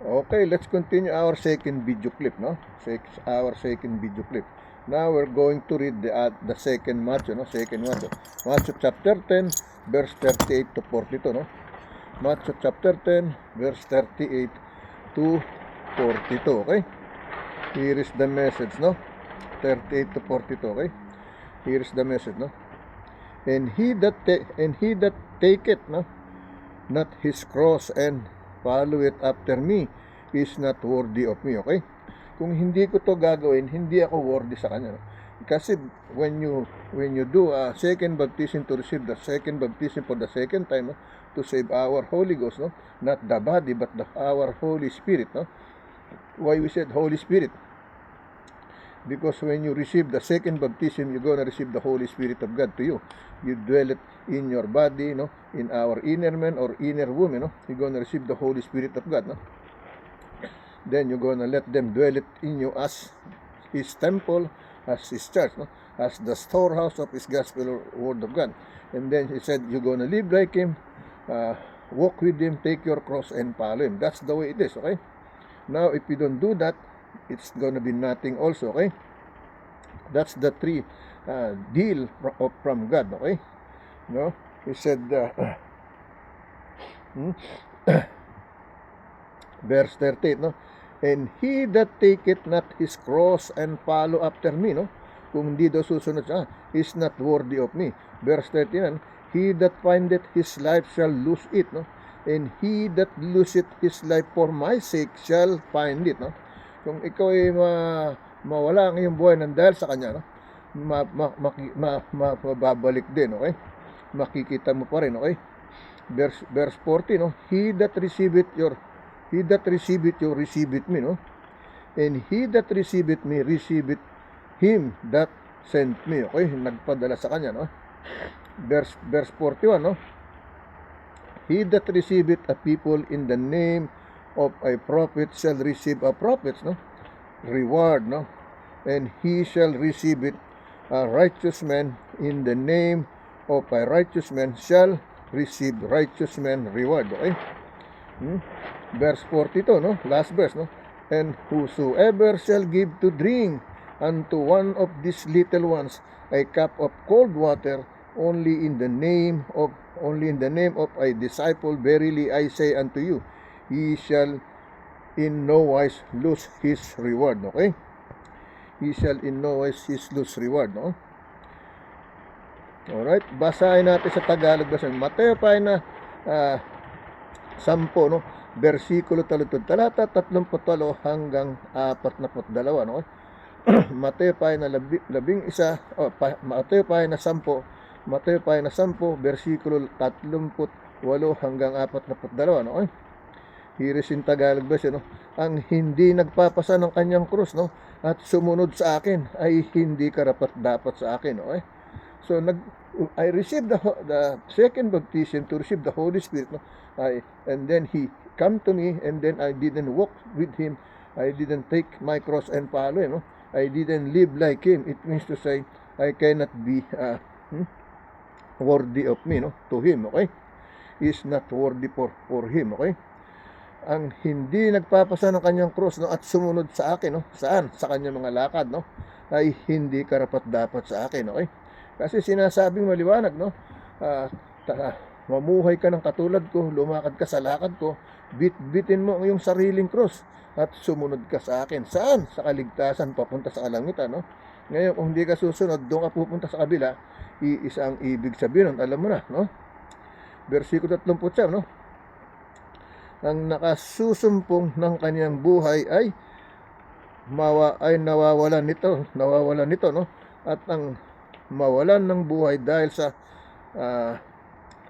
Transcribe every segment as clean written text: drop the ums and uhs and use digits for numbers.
Okay, let's continue our second video clip, no? Our second video clip. Now we're going to read the second Matthew, no? Second Matthew. Matthew chapter 10, verse 38 to 42, no? Matthew chapter 10, verse 38 to 42, okay? Here is the message, no? 38 to 42, okay? Here is the message, no? And he that taketh, no, not his cross and follow it after me is not worthy of me, okay? Kung hindi ko to gagawin, hindi ako worthy sa kanya, no? Kasi when you do a second baptism to receive the second baptism for the second time, no, to save our Holy Ghost, no, not the body but our Holy Spirit, no. Why we said Holy Spirit? Because when you receive the second baptism, you're gonna receive the Holy Spirit of God to you. You dwell it in your body, no, in our inner man or inner woman, no. You're gonna receive the Holy Spirit of God, no. Then you're gonna let them dwell it in you as His temple, as His church, no, as the storehouse of His gospel or word of God. And then He said, you're gonna live like Him, walk with Him, take your cross and follow Him. That's the way it is, okay? Now, if you don't do that, it's gonna be nothing also, okay? That's the three deal from God, okay? No, He said, verse 38, no? And he that taketh not his cross and follow after me, no? Kung hindi daw susunod siya, is not worthy of me. Verse 39, he that findeth his life shall lose it, no? And he that loseth his life for my sake shall find it, no? Kung ikaw ay mawala ang iyong buhay ng dahil sa kanya, no, mababalik din, okay? Makikita mo pa rin, okay? Verse 40, no? He that receiveth you, receive it me, no? And he that receiveth me, receiveth him that sent me, okay? Nagpadala sa kanya, no? Verse 41, no? He that receiveth a people in the name of a prophet shall receive a prophet's, no, reward, no? And he shall receive it a righteous man in the name of a righteous man shall receive righteous man reward, okay? Verse 42, no? Last verse, no? And whosoever shall give to drink unto one of these little ones a cup of cold water only in the name of a disciple, verily I say unto you, he shall in no wise lose his reward, okay? He shall in no wise lose reward, no? Alright, basahin natin sa Tagalog. Mateo pa na 10, no? Versikulo talata 38 hanggang 42, no? Mateo pa na 11, Mateo pa na 10, versikulo 38 hanggang 42, no? Here is in Tagalog version, no? Ang hindi nagpapasa ng kanyang krus, no, at sumunod sa akin ay hindi karapat-dapat sa akin, okay? So I received the second baptism to receive the Holy Spirit, no? And then He come to me, and then I didn't walk with Him. I didn't take my cross and follow Him, no? I didn't live like Him. It means to say I cannot be worthy of me, no, to Him, okay? Is not worthy for Him, okay? Ang hindi nagpapasa ng kanyang cross, no, at sumunod sa akin, no, saan? Sa kanyang mga lakad, no, ay hindi karapat-dapat sa akin, okay? Kasi sinasabing maliwanag, no, mamuhay ka ng katulad ko, lumakad ka sa lakad ko, bitbitin mo ang iyong sariling cross at sumunod ka sa akin. Saan? Sa kaligtasan, papunta sa kalangitan, no? Ngayon, kung hindi ka susunod, doon ka pupunta sa kabila, iisa ang ibig sabihin, alam mo na, no? Versikulo 37, no? Ang nakasusumpong ng kanyang buhay ay nawawalan nito, no? At ang mawalan ng buhay dahil sa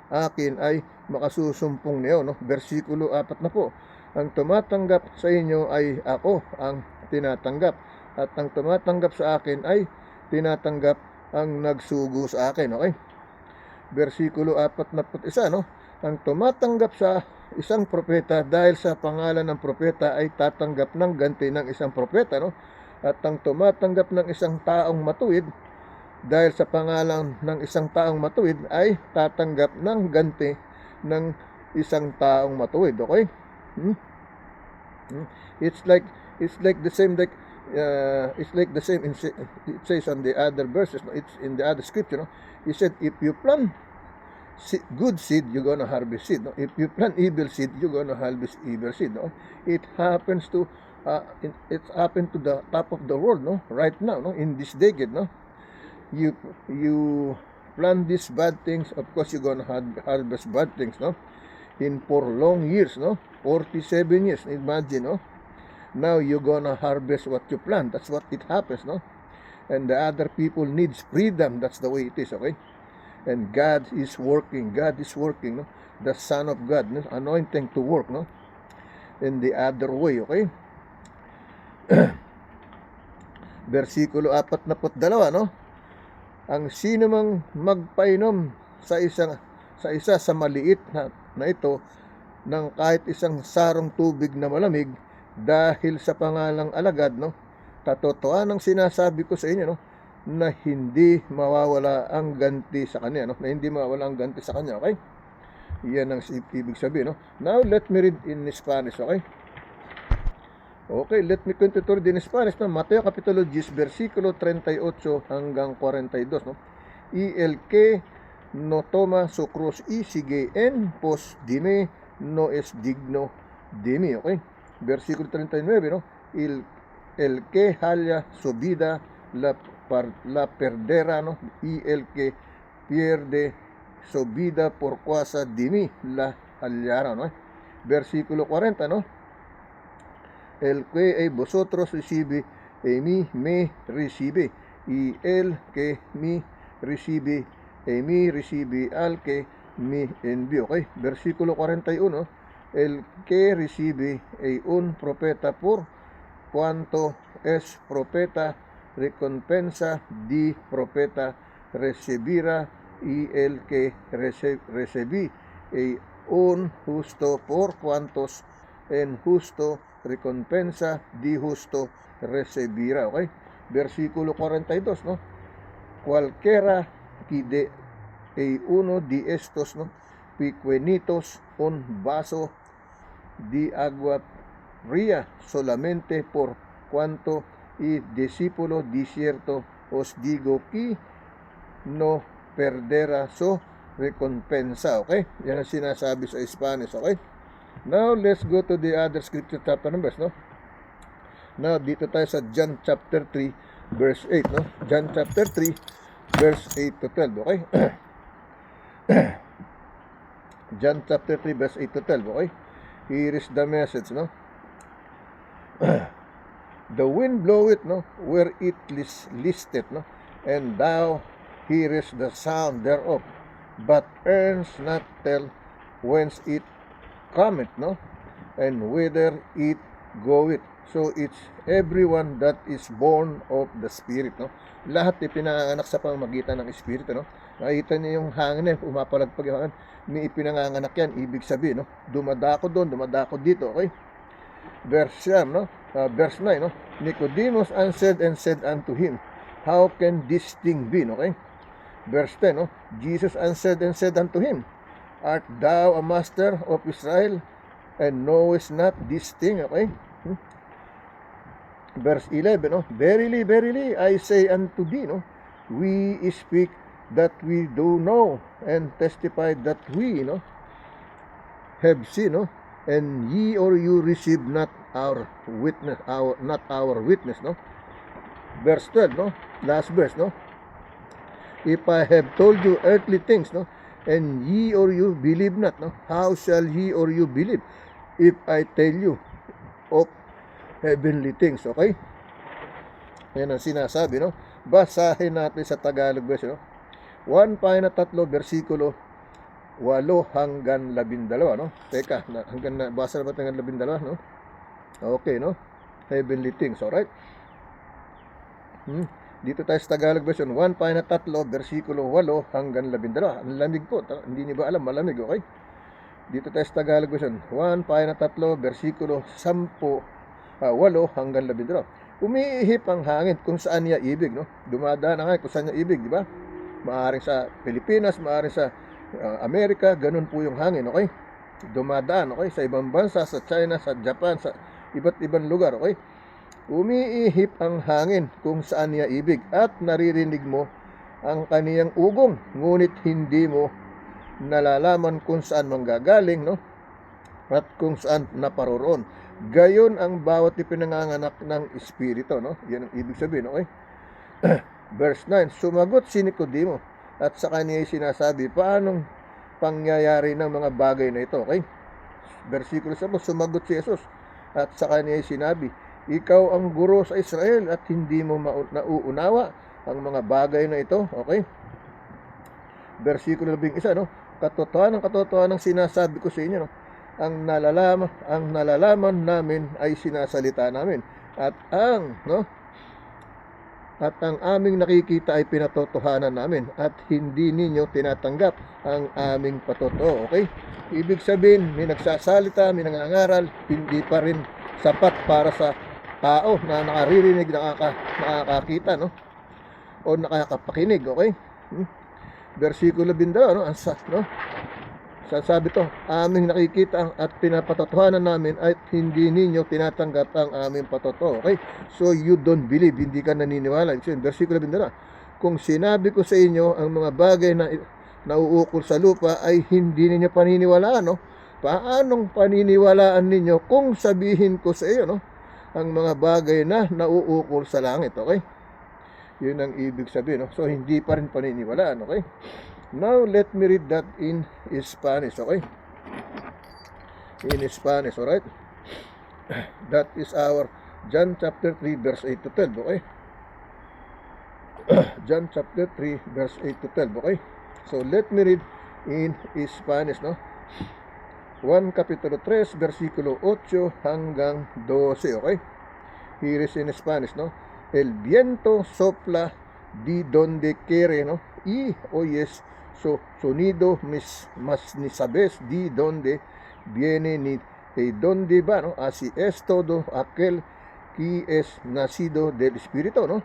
akin ay makasusumpong niyo, no? Versikulo 4 na po. Ang tumatanggap sa inyo ay ako ang tinatanggap, at ang tumatanggap sa akin ay tinatanggap ang nagsugo sa akin, okay? Versikulo 41, no? Ang tumatanggap sa isang propeta dahil sa pangalan ng propeta ay tatanggap ng ganti ng isang propeta, no? At ang tumatanggap ng isang taong matuwid dahil sa pangalan ng isang taong matuwid ay tatanggap ng ganti ng isang taong matuwid, okay? It's like the same it's like the same it says on the other verses, no? It's in the other scripture, no? He said, if you plant good seed, you're gonna harvest seed, no? If you plant evil seed, you're gonna harvest evil seed, no? It happens to it's happened to the top of the world, no? Right now, no? In this decade, no? You plant these bad things, of course you're gonna harvest bad things, no? For long years, no? 47 years, imagine, no? Now you're gonna harvest what you plant. That's what it happens, no? And the other people needs freedom. That's the way it is, okay? And God is working, no? The Son of God, no? Anointing to work, no? In the other way, okay? Versikulo 42, no? Ang sino mang magpainom sa isa sa maliit na ito ng kahit isang sarong tubig na malamig dahil sa pangalang alagad, no? Katotohanan ang sinasabi ko sa inyo, no? Na hindi mawawala ang ganti sa kanya, no? Na hindi mawawala ang ganti sa kanya, okay? Yan ang ibig sabihin, no? Now let me read in Spanish, okay? Okay, let me continue to read in Spanish, no? Mateo Kapitulo 10, versikulo 38 hanggang 42, no? Y el que no toma su cruz y sigue en pos de mí no es digno de mí, okay? Versículo 39, no? El que halla su vida la perderá, no? Y el que pierde su vida por causa de mí la hallará, no? Versículo 40, no? El que vosotros recibe en mí me recibe, y el que me recibe en mí recibe al que me envió. Okay? Versículo 41. El que recibe un profeta por cuanto es profeta, recompensa de profeta recibirá, y el que recibí un justo por cuantos en justo recompensa de justo recibirá, okay? Versículo 42, no? Cualquiera que de uno de estos, no, pequeñitos un vaso de agua fría solamente por cuanto y discípulo de cierto os digo que no perderá su recompensa, okay? Yan ang sinasabi sa Spanish, okay? Now, let's go to the other scripture chapter numbers, no? Now, dito tayo sa John chapter 3, verse 8, no? John chapter 3, verse 8 to 12, okay? John chapter 3, verse 8 to 12, okay? Here is the message, no? The wind bloweth, no? Where it listeth, no? And thou hearest the sound thereof, but earnest not tell whence it cometh, no? And whither it goeth. So it's everyone that is born of the Spirit, no? Lahat ipinanganak sa pamamagitan ng Espiritu, no? Nakita niyo yung hangin na umapalagpag yung hangin, may ipinanganak yan, ibig sabihin, no? Dumadako doon, dumadako dito, okay? Verse 9, no? Nicodemus answered and said unto him, how can this thing be, okay? Verse 10, no? Jesus answered and said unto him, art thou a master of Israel, and knowest not this thing, okay? Verse 11, no? Verily, verily, I say unto thee, no? We speak that we do know, and testify that we, no, have seen, no? And ye or you receive not our witness, not our witness, no? Verse 12, no? Last verse, no? If I have told you earthly things, no, and ye or you believe not, no, how shall ye or you believe if I tell you of heavenly things, okay? Yan ang sinasabi, no? Basahin natin sa Tagalog version, no? 1 pa na 3, versikulo 8 hanggang 12, no? Teka, hanggang basa na ba hanggang 12, no? Okay, no? Heavenly things, alright? Dito tayo sa Tagalog version, 1 pa na 3, versikulo 8 hanggang 12. Ang lamig po, hindi niyo ba alam, malamig, okay? Dito tayo sa Tagalog version, 1 pa na 3, versikulo 8 hanggang 12. Umiihip ang hangin kung saan niya ibig, no? Dumadaan ang hangin kung saan niya ibig, di ba? Maaring sa Pilipinas, maaring sa Amerika, ganun po yung hangin, okay? Dumadaan, okay? Sa ibang bansa, sa China, sa Japan, sa iba't ibang lugar, okay? Umiihip ang hangin kung saan niya ibig at naririnig mo ang kaniyang ugong, ngunit hindi mo nalalaman kung saan manggagaling, no? At kung saan naparoroon. Gayon ang bawat ipinanganganak ng Espiritu, no? Yan ang ibig sabihin, okay? Verse 9, sumagot si Nicodemo at sa kanya sinasabi, paanong pangyayari ng mga bagay na ito, okay? Versikulo 10, sumagot si Jesus at sa kanya sinabi, ikaw ang guro sa Israel at hindi mo nauunawa ang mga bagay na ito, okay? Versikulo 11, no? Katotohanan sinasabi ko sa inyo, no? Ang nalalaman namin ay sinasalita namin at ang aming nakikita ay pinatotohanan namin at hindi ninyo tinatanggap ang aming patotoo, okay? Ibig sabihin, may nagsasalita, may nangangaral, hindi pa rin sapat para sa tao na nakaririnig, nakakakita, no? O nakakapakinig, okay? Versikulo 12, no? Sabi to, aming nakikita at pinapatotohanan namin at hindi ninyo tinatanggap ang aming patotoo. Okay? So you don't believe, hindi ka naniniwala. Versikulo 12, kung sinabi ko sa inyo ang mga bagay na nauukol sa lupa ay hindi ninyo paniniwalaan, no? Paanong paniniwalaan ninyo kung sabihin ko sa iyo, no? Ang mga bagay na nauukol sa langit, okay? Yun ang ibig sabihin, no? So hindi pa rin paniniwalaan, okay? Now, let me read that in Spanish, okay? In Spanish, alright? That is our John chapter 3, verse 8 to 12, okay? John chapter 3, verse 8 to 12, okay? So, let me read in Spanish, no? Juan capítulo 3, versículo 8 hanggang 12, okay? Here is in Spanish, no? El viento sopla di donde quiere, no? Y oyes su sonido, mas ni sabes di donde viene ni de donde va, ¿no? Así es todo aquel que es nacido del Espíritu, ¿no?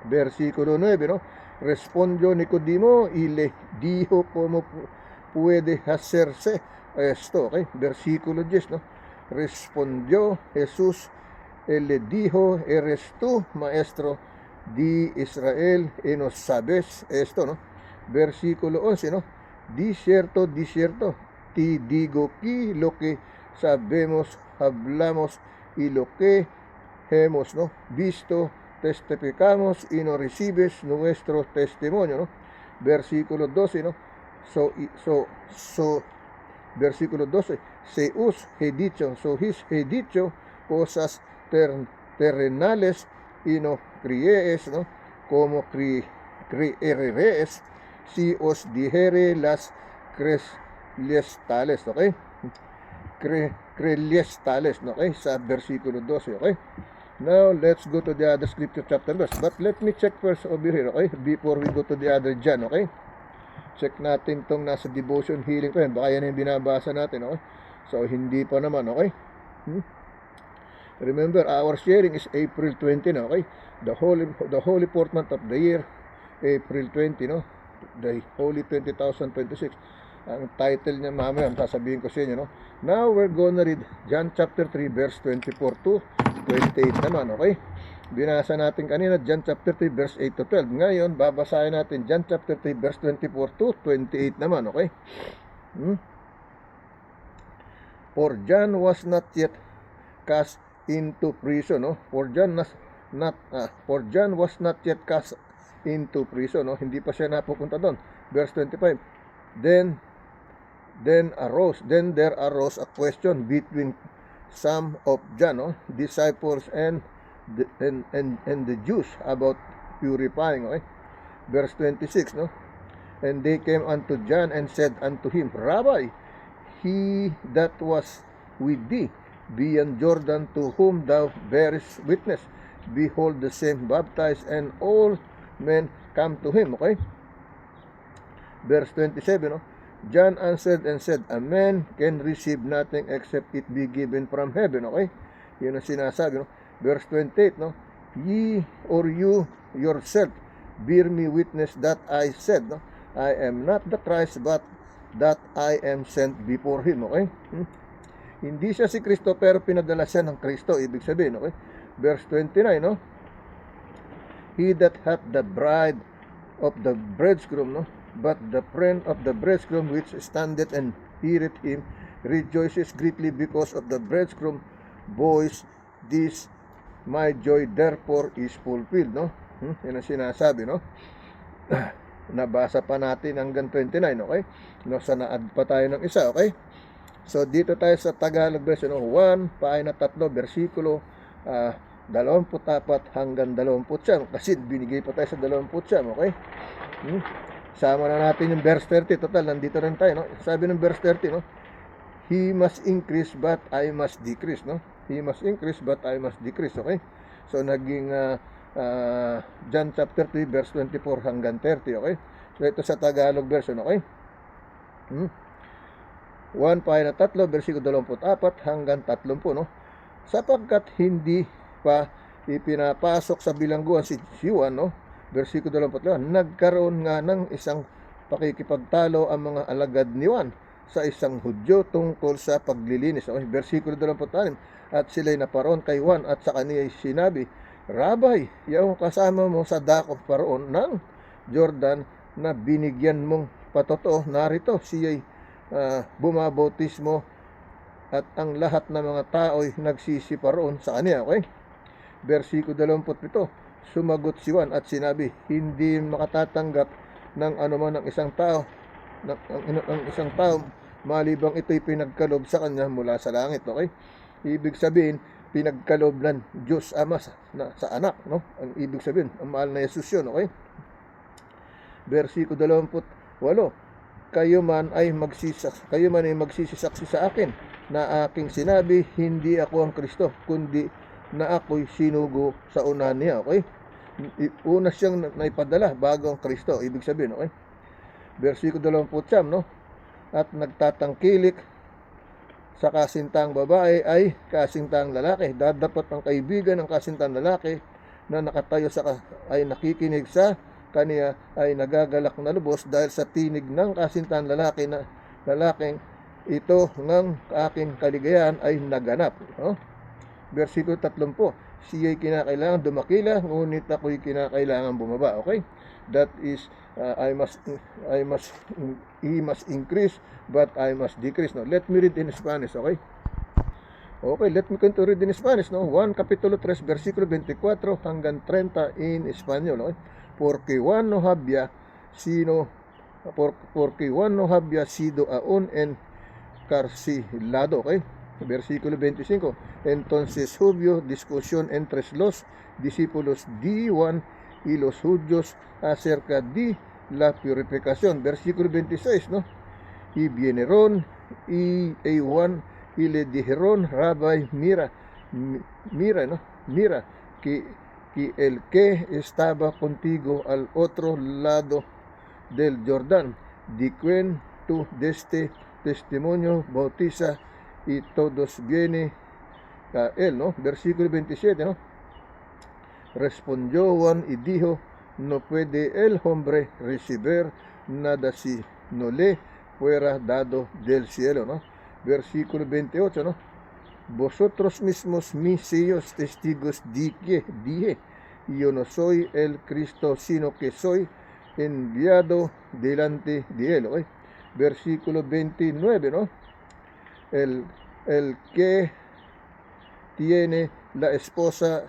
Versículo 9, ¿no? Respondió Nicodemo y le dijo cómo puede hacerse esto, ¿okay? Versículo 10, ¿no? Respondió Jesús y le dijo, ¿eres tú, maestro de Israel, y no sabes esto, no? Versículo 11, ¿no? Di cierto, te digo que lo que sabemos, hablamos, y lo que hemos, ¿no? visto, testificamos, y no recibes nuestro testimonio, ¿no? Versículo 12, ¿no? Versículo 12, se os he dicho cosas terrenales y no creéis, ¿no? Como creeréis si os dijere las celestiales, okay? Celestiales, okay? Sa versikulo 12, okay? Now, let's go to the other scripture chapter verse. But let me check first over here, okay? Before we go to the other John, okay? Check natin tong nasa devotion healing pa yan. Baka yan yung binabasa natin, okay? So, hindi pa naman, okay? Remember, our sharing is April 20, no? Okay? The holy fourth month of the year, April 20, no? The Holy 2026. Ang title niya mamaya, sasabihin ko sa inyo, no? Now, we're gonna read John chapter 3, verse 24 to 28 naman, okay? Binasa natin kanina, John chapter 3, verse 8 to 12. Ngayon, babasahin natin John chapter 3, verse 24 to 28 naman, okay? For John was not yet cast into prison, no? For John was not yet cast into prison, no? Hindi pa siya napupunta doon. Verse 25. Then there arose a question between some of John, no? disciples and the Jews about purifying, okay? Verse 26, no? And they came unto John and said unto him, Rabbi, he that was with thee beyond Jordan, to whom thou bearest witness, behold, the same baptized, and all men come to him, okay? Verse 27, no? John answered and said, a man can receive nothing except it be given from heaven, okay? Yun ang sinasabi, no? Verse 28, no? Ye or you yourself bear me witness that I said, no? I am not the Christ, but that I am sent before him, okay? Hindi siya si Kristo pero pinadala siya ng Kristo. Ibig sabihin, okay? Verse 29, no? He that hath the bride of the bridegroom, no? But the friend of the bridegroom which standeth and heareth him rejoices greatly because of the bridegroom voice. This my joy therefore is fulfilled, no? Yan ang sinasabi, no? Nabasa pa natin hanggang 29, okay? No, sa na-add pa tayo ng isa, okay? So dito tayo sa Tagalog version, no? 1, paina 3, versikulo 24 hanggang 29, kasi binigay pa tayo sa 29, okay? Sama na natin yung verse 30, total nandito rin tayo, no? Sabi ng verse 30, no? He must increase but I must decrease, no? He must increase but I must decrease, okay? So naging John chapter 3 verse 24 hanggang 30, okay? So ito sa Tagalog version, okay? 1 paina 3, versikulo 24 hanggang 30, no? Sapagkat hindi pa ipinapasok sa bilangguan si Juan, no? Versikulo 25, nagkaroon nga ng isang pakikipagtalo ang mga alagad ni Juan sa isang Hudyo tungkol sa paglilinis. Okay? Versikulo 26, at sila'y naparoon kay Juan at sa kaniya'y sinabi, Rabay, yung kasama mo sa dakop paroon ng Jordan na binigyan mong patotoo, narito siya'y bumabautismo at ang lahat ng mga tao'y nagsisiparoon sa kanya, okay? Versikulo 27, sumagot si Juan at sinabi, hindi makatatanggap ng anuman ng isang tao, ng isang tao, malibang ito'y pinagkalob sa kanya mula sa langit, okay? Ibig sabihin, pinagkalob ng Diyos Ama sa anak, no? Ang ibig sabihin, ang mahal na Jesus yun, okay? Versikulo 28, kayo man ay magsisisaksi sa akin na aking sinabi, hindi ako ang Kristo, kundi na ako'y sinugo sa unahan niya, okay? Una siyang naipadala bago ang Kristo, ibig sabihin, okay? Versikulo 29, no? At nagtatangkilik sa kasintang babae ay kasintang lalaki. Dapat ang kaibigan ng kasintang lalaki na nakatayo ay nakikinig sa kaniya ay nagagalak na lubos dahil sa tinig ng kasintang lalaki na lalaking ito ng aking kaligayahan ay naganap, no? Versikulo 30, siya'y kinakailangan dumakila, ngunit ako'y kinakailangan bumaba, okay? That is, he must increase, but I must decrease, no? Let me read in Spanish, okay? Okay, let me continue read in Spanish, no? 1 Capítulo 3, versikulo 24 hanggang 30 in Espanyol, okay? Porque Juan no había sido aún encarcelado, okay? Versículo 25. Entonces hubo discusión entre los discípulos de Juan y los judíos acerca de la purificación. Versículo 26, ¿no? Y vinieron y Juan y le dijeron, Rabbi, mira, ¿no? Mira que el que estaba contigo al otro lado del Jordán, de quien tú deste testimonio bautiza y todos vienen a él, ¿no? Versículo 27, ¿no? Respondió Juan y dijo, no puede el hombre recibir nada si no le fuera dado del cielo, ¿no? Versículo 28, ¿no? Vosotros mismos mis sellos testigos de que dije, yo no soy el Cristo, sino que soy enviado delante de él, ¿okay? Versículo 29, ¿no? El que tiene la esposa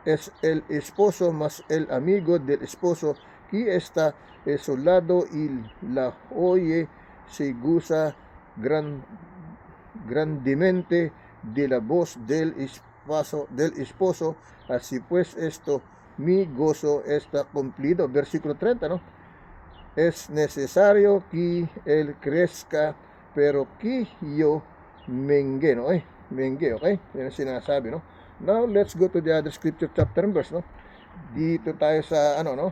es el esposo más el amigo del esposo que está a su lado y la oye se goza grandemente de la voz del esposo, así pues esto mi gozo está cumplido. Versículo 30, ¿no? Es necesario que él crezca, pero que yo mengue, ¿no? Mengue, okay? Yan ang sinasabi, no? Now, let's go to the other scripture chapter and verse, no? Dito tayo sa, no?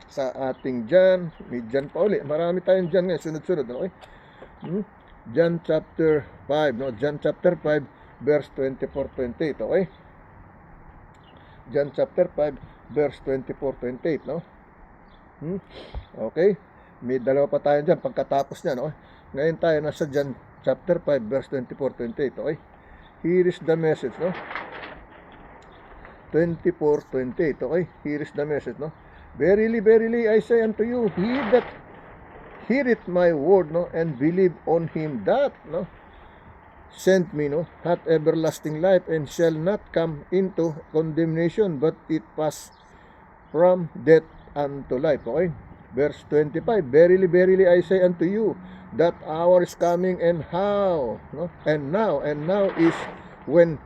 Sa ating John, may John pa uli. Marami tayong John ngayon, sunod-sunod, okay? John chapter 5, no? John chapter 5, verse 24-28, okay? John chapter 5, verse 24-28, no? Okay? May dalawa pa tayo dyan pagkatapos niya, no? Ngayon tayo nasa John chapter 5, verse 24-28, okay? Here is the message, no? 24-28, okay? Here is the message, no? Verily, verily, I say unto you, he that heareth my word, no, and believe on him that, no, sent me, no, hath everlasting life, and shall not come into condemnation, but it pass from death unto life, okay? Verse 25, verily, verily, I say unto you, that hour is coming, and how, no, and now is when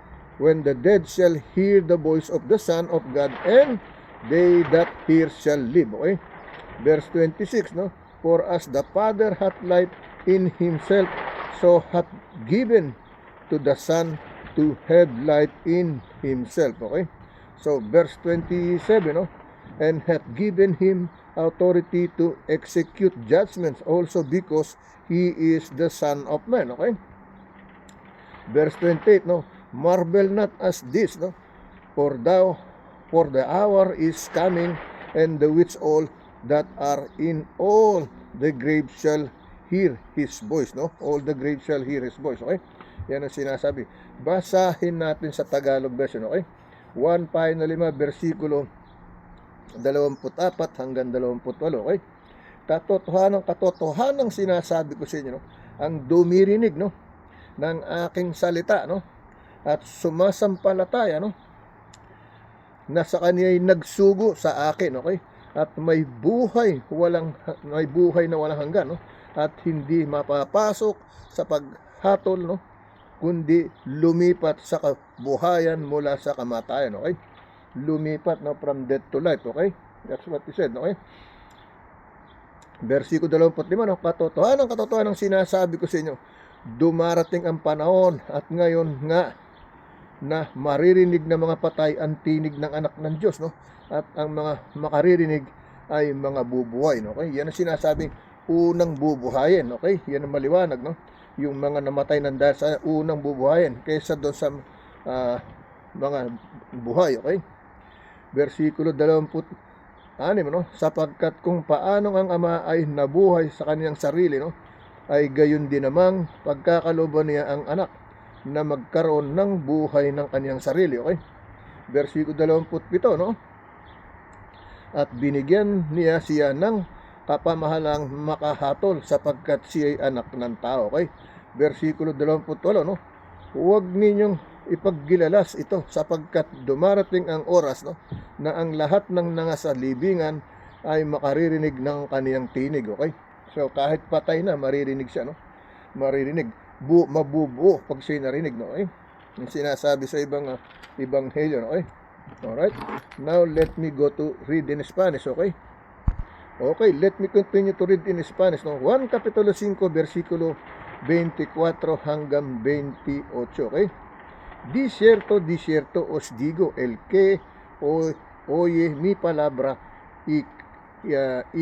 the dead shall hear the voice of the Son of God, and they that hear shall live, okay? Verse 26, no, for as the Father hath life in himself, so hath given to the Son to have life in himself, okay? So verse 27, no, and hath given him authority to execute judgments, also because he is the Son of Man, okay? Verse 28, no, marvel not as this, no, for the hour is coming, and the which all that are in all the grave shall hear his voice, no? All the grave shall hear his voice, okay? Yan ang sinasabi. Basahin natin sa Tagalog version, okay? 1 finally, versikulo 24 hanggang 28, okay? Katotohanan sinasabi ko sa inyo, no? Ang dumirinig, no, ng aking salita, no, at sumasampalataya, no, na sa kanya ay nagsugo sa akin, okay? At may buhay na walang hanggan, no? At hindi mapapasok sa paghatol, no, kundi lumipat sa kabuhayan mula sa kamatayan, okay? Lumipat, no, from death to life, okay? That's what he said, okay? Versikulo 25, no, katotohanan sinasabi ko sa inyo, dumarating ang panahon at ngayon nga na maririnig ng mga patay ang tinig ng anak ng Diyos, no? At ang mga makaririnig ay mga bubuhay, no? Okay? Yan ang sinasabing unang bubuhayin, okay? Yan ang maliwanag, no? Yung mga namatay ng dahil sa unang bubuhayin kaysa doon sa mga buhay, okay? Versikulo 26, no? Sapagkat kung paanong ang Ama ay nabuhay sa kaniyang sarili, no, ay gayon din namang pagkakalooban niya ang anak na magkaroon ng buhay ng kaniyang sarili, okay? Versikulo 27, no? At binigyan niya siya ng kapamahalang makahatol sapagkat siya ay anak ng tao, okay? Versikulo 28, no? Huwag ninyong ipaggilalas ito sapagkat dumarating ang oras, no, na ang lahat ng nangasalibingan ay makaririnig ng kaniyang tinig, okay? So kahit patay na, maririnig siya, no? Maririnig, mabubuo pag siya narinig, no, okay? Yung sinasabi sa ibang ebanghelyo, no, okay? Alright, now let me go to read in Spanish, okay? Okay, let me continue to read in Spanish, no? 1 Kapitulo 5, versikulo 24 hanggang 28, okay? Di cierto os digo, el que oye mi palabra y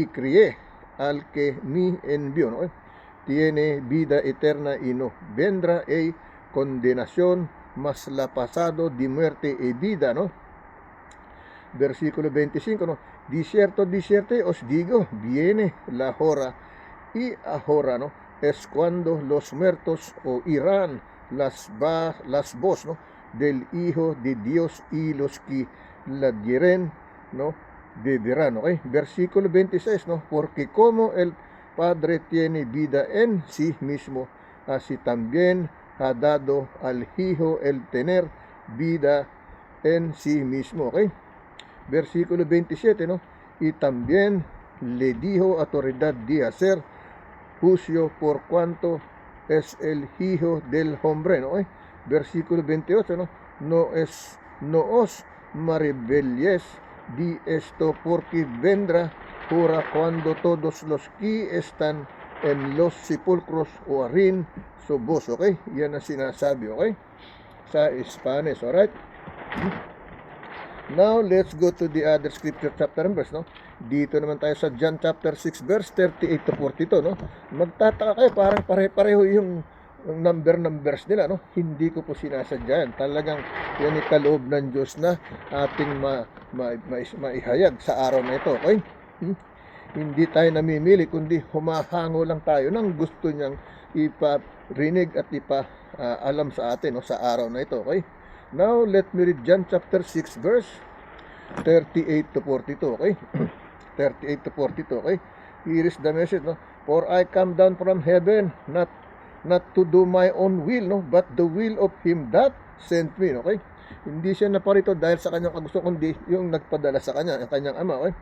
cree al que me envió, ¿no? Tiene vida eterna y no vendrá condenación, mas la pasado de muerte y vida, ¿no? Versículo 25, ¿no? Di cierto os digo, viene la hora y ahora, ¿no? Es cuando los muertos oirán las voz, ¿no, del Hijo de Dios, y los que la dieren, ¿no, beberán, ¿okay? Versículo 26, ¿no? Porque como el Padre tiene vida en sí mismo, así también ha dado al Hijo el tener vida en sí mismo, ¿okay? Versículo 27, ¿no? Y también le dijo autoridad de hacer juicio por cuanto es el Hijo del Hombre, ¿no? Versículo 28, ¿no? No os maravilléis de esto, porque vendrá hora cuando todos los que están en los sepulcros oirán su voz, okay? Yan ang sinasabi, okay? Sa Spanish, alright? Now, let's go to the other scripture chapter and verse, no? Dito naman tayo sa John chapter 6, verse 38 to 42, no? Magtataka kayo, parang pare-pareho yung numbers nila, no? Hindi ko po sinasadya yan. Talagang yan ay kaloob ng Diyos na ating maihayag sa araw na ito, okay? Hindi tayo namimili, kundi humahango lang tayo ng gusto niyang iparinig at alam sa atin, no, sa araw na ito. Okay? Now, let me read John chapter 6 verse 38 to 42. Okay? 38 to 42. Okay? Here is the message, no? For I come down from heaven, not to do my own will, no, but the will of him that sent me. Okay? Hindi siya naparito dahil sa kanyang kagusto, kundi yung nagpadala sa kanya, ang kanyang ama. Okay?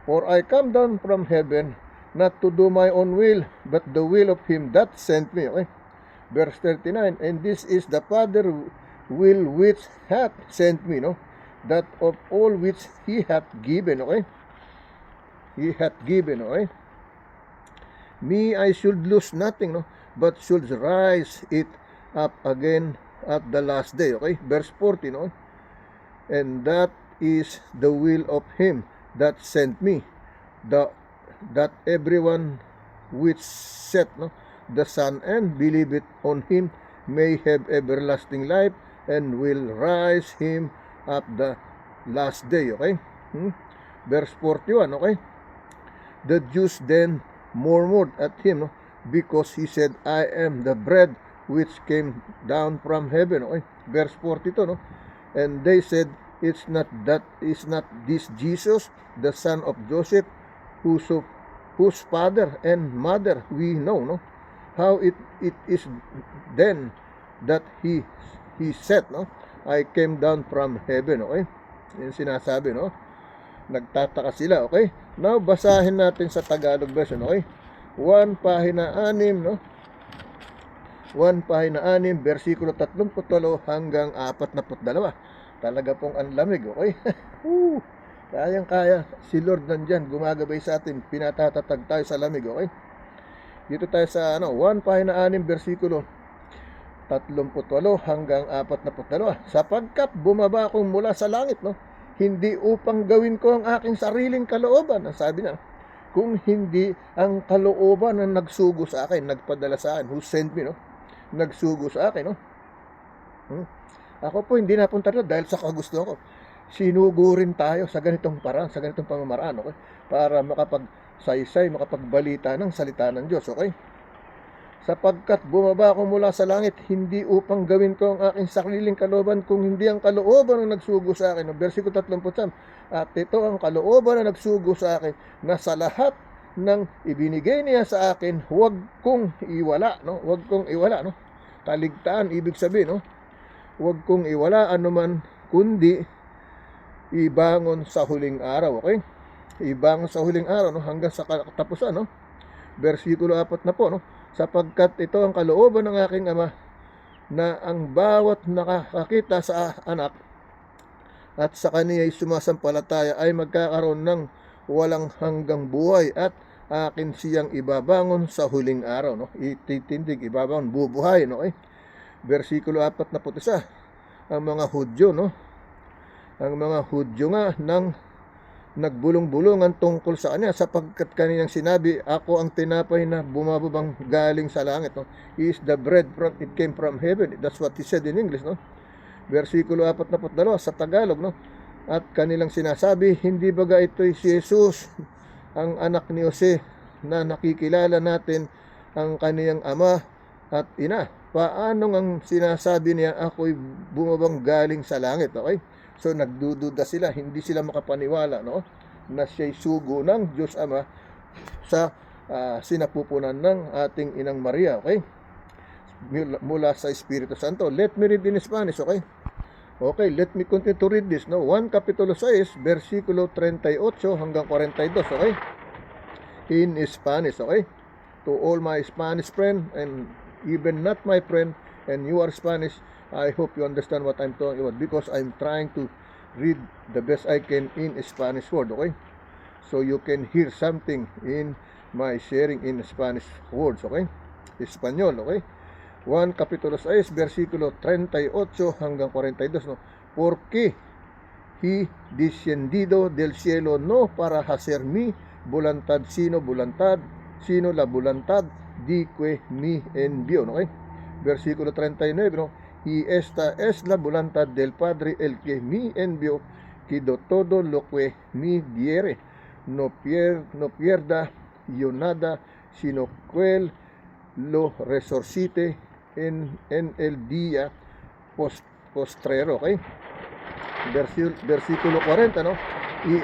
For I come down from heaven, not to do my own will, but the will of him that sent me. Okay? Verse 39, and this is the Father will which hath sent me, no? That of all which he hath given, okay? He hath given, okay? Me I should lose nothing, no? But should rise it up again at the last day, okay? Verse 40, no? And that is the will of him that sent me, that everyone which set, no, the Son and believe it on him may have everlasting life, and will rise him up the last day. Okay? Verse 41. Okay? The Jews then murmured at him, no, because he said, I am the bread which came down from heaven. Okay? Verse 42. No? And they said, is not this Jesus, the son of Joseph, whose father and mother we know, no? How it is then that he said, no, I came down from heaven. Okay? Yung sinasabi, no? Nagtataka sila. Okay? Now, basahin natin sa Tagalog version. Okay? 1 pahina 6, no? 1 pahina 6, versikulo 38 hanggang 42. Talaga pong ang lamig, okay? Kayang-kaya. Si Lord nandyan, gumagabay sa atin. Pinatatatag tayo sa lamig, okay? Dito tayo sa 1 pahina 6, versikulo 38 hanggang 42. Sapagkat bumaba akong mula sa langit, no? Hindi upang gawin ko ang aking sariling kalooban. Ang sabi niya, kung hindi ang kalooban na nagsugo sa akin, nagpadala sa akin, who sent me, no? Nagsugo sa akin, no? Ako po hindi napunta doon dahil sa kagusto ko. Sinugo rin tayo sa ganitong paraan, sa ganitong pamamaraan, okay? Para makapagsaysay, makapagbalita ng salita ng Diyos, okay? Sapagkat bumaba ako mula sa langit, hindi upang gawin ko ang aking sariling kalooban, kung hindi ang kalooban ang nagsugo sa akin. Versikulo 30. At ito ang kalooban na nagsugo sa akin, na sa lahat ng ibinigay niya sa akin, huwag kong iwala, no? Huwag kong iwala, no? Kaligtaan, ibig sabihin, no? Huwag kong iwala anuman, kundi ibangon sa huling araw, okay? Ibangon sa huling araw, no? Hanggang sa katapusan, no? Versikulo 4 na po, no? Sapagkat ito ang kalooban ng aking ama, na ang bawat nakakakita sa anak at sa kaniya'y sumasampalataya ay magkakaroon ng walang hanggang buhay, at akin siyang ibabangon sa huling araw, no? Ititindig, ibabangon, bubuhay, no? Okay? Versikulo 41. Ang mga Hudyo, no? Ang mga Hudyo nga nang nagbulong-bulungan tungkol sa kanya, sapagkat kanilang sinabi, ako ang tinapay na bumababang galing sa langit, no? He is the bread it came from heaven. That's what he said in English, no? Versikulo 42 sa Tagalog, no? At kanilang sinasabi, hindi baga ito'y si Jesus, ang anak ni Jose, na nakikilala natin ang kaniyang ama at ina? Paano ang sinasabi niya, ako'y bumabang galing sa langit, okay? So nagdududa sila, hindi sila makapaniwala, no, na siya'y sugo ng Diyos Ama sa sinapupunan ng ating Inang Maria, okay? Mula sa Espiritu Santo. Let me read in Spanish, okay? Okay, let me continue to read this, no? 1 Kapitulo 6, versikulo 38 hanggang 42, okay? In Spanish, okay? To all my Spanish friend, and even not my friend, and you are Spanish, I hope you understand what I'm talking about, because I'm trying to read the best I can in Spanish word, okay? So you can hear something in my sharing in Spanish words, okay? Espanyol, okay? 1 Kapitulo 6, versikulo 38 hanggang 42, no? Porque he descendido del cielo no para hacer mi voluntad, sino la voluntad di que me envió, ¿no? Okay? Versikulo 39, no? Y esta es la voluntad del Padre, el que me envió, que do todo lo que me diere, no pierda yo nada, sino que lo resucite en el día postrero, okay? Versículo 40, ¿no? Y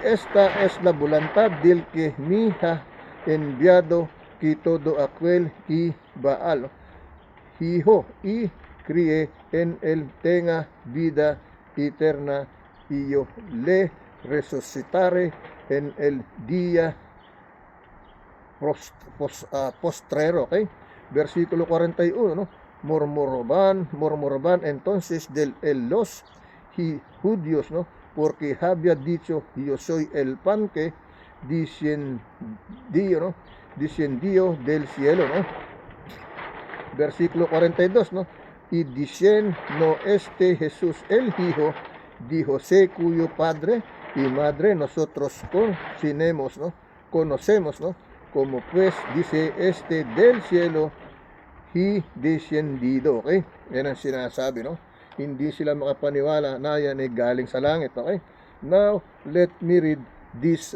esta es la voluntad del que me ha enviado, que todo aquel que Baal, Hijo, y cree en él tenga vida eterna, y yo le resucitaré en el día postrero, okay? Versículo 41, ¿no? Murmuraban entonces los judíos, ¿no? Porque había dicho, yo soy el pan que descendió, ¿no? Descendió del cielo, ¿no? Versículo 42, ¿no? Y dicen, no este Jesús el Hijo de José, cuyo padre y madre nosotros conocemos, ¿no? Como pues dice este del cielo y descendido, okay? Yan ang sinasabi, no? Hindi sila makapaniwala na yan ay galing sa langit, okay? Now, let me read this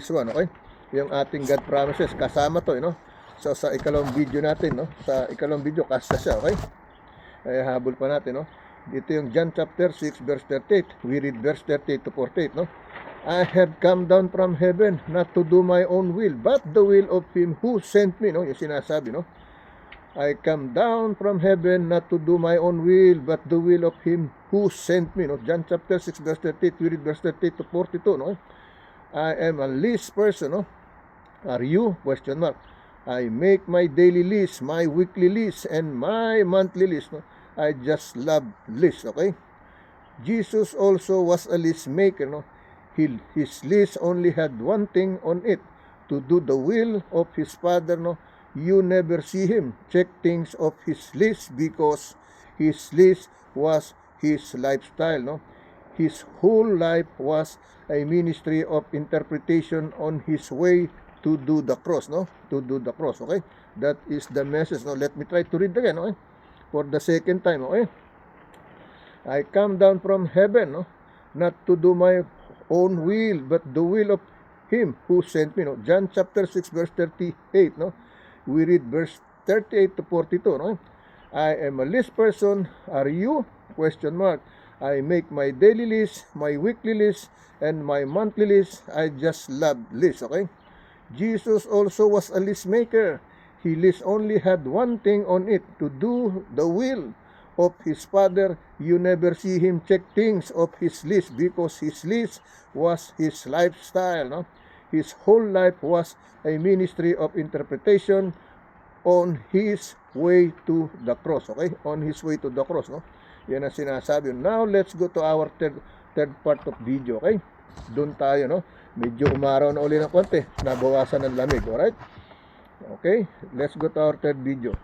one, okay? Yung ating God promises, kasama to, no? So, sa ikalawang video natin, no? Sa ikalawang video, kasta siya, okay? Ay, habol pa natin, no? Dito yung John chapter 6, verse 38. We read verse 38 to 48, no? I have come down from heaven, not to do my own will, but the will of him who sent me, no? Yung sinasabi, no? I come down from heaven not to do my own will, but the will of him who sent me. No? John chapter 6, verse 38, we read verse 38 to 42. No? I am a list person. No? Are you? Question mark. I make my daily list, my weekly list, and my monthly list. No? I just love lists. Okay? Jesus also was a list maker. No? His list only had one thing on it, to do the will of his Father. No? You never see him check things off his list, because his list was his lifestyle, no? His whole life was a ministry of interpretation on his way to do the cross, no? To do the cross, okay? That is the message, no? Let me try to read again, okay? For the second time, okay? I come down from heaven, no? Not to do my own will, but the will of him who sent me, no? John chapter 6, verse 38, no? We read verse 38 to 42, no? I am a list person. Are you? Question mark. I make my daily list, my weekly list, and my monthly list. I just love lists, okay? Jesus also was a list maker. His list only had one thing on it, to do the will of his Father. You never see him check things off his list, because his list was his lifestyle, no? His whole life was a ministry of interpretation on his way to the cross, okay? On his way to the cross, no? Yan ang sinasabi. Now, let's go to our third part of video, okay? Doon tayo, no? Medyo umaraw na uli ng konti. Nabawasan ng lamig, alright? Okay? Let's go to our third video.